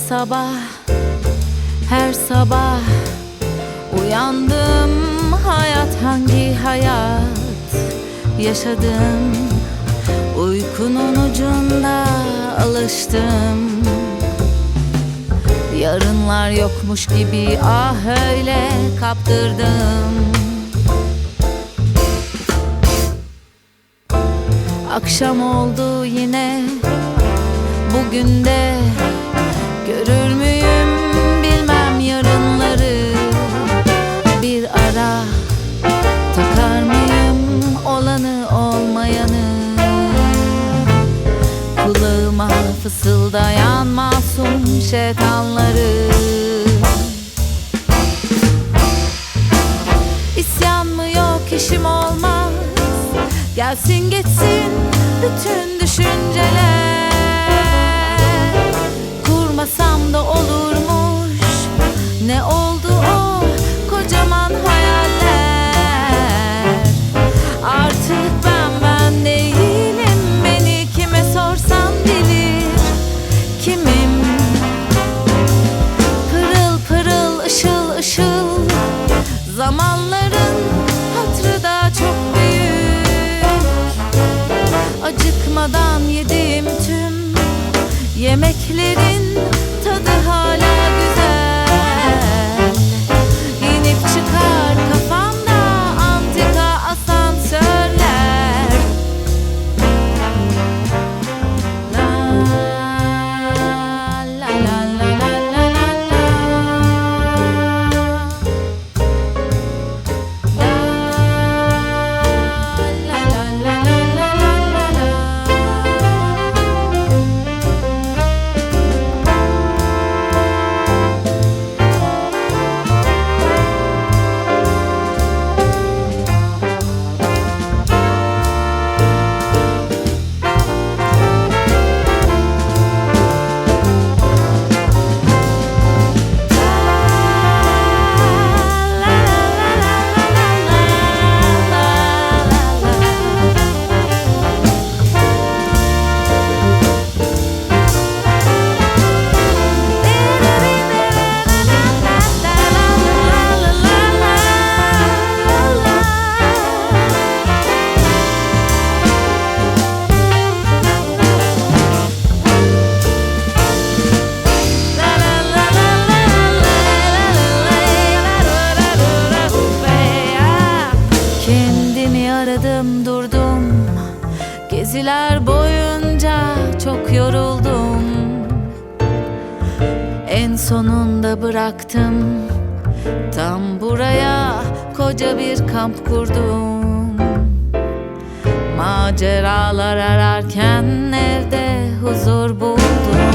sabah, her sabah uyandım. Hayat hangi hayat yaşadım? Uykunun ucunda alıştım. Yarınlar yokmuş gibi ah öyle kaptırdım. Akşam oldu yine, bugün de görür müyüm bilmem yarınları. Bir ara takar mıyım olanı olmayanı? Kulağıma fısıldayan masum şeytanları. İsyan mı yok, işim olmaz, gelsin geçsin bütün düşünceler. Kurmasam da olurmuş, ne oldu o kocaman hayaller. Artık ben değilim, beni kime sorsan bilir kimim. Pırıl pırıl, ışıl ışıl, zamanların hatırı da çok büyük. Acıkmadan yediğim tüm yemeklerin tadı hala güzel. İnip çıkar kafamda antika asansörler. La la la la la la la. La la la la la la la. Kendimi aradım durdum, geziler boyunca çok yoruldum. En sonunda bıraktım, tam buraya koca bir kamp kurdum. Maceralar ararken evde huzur buldum.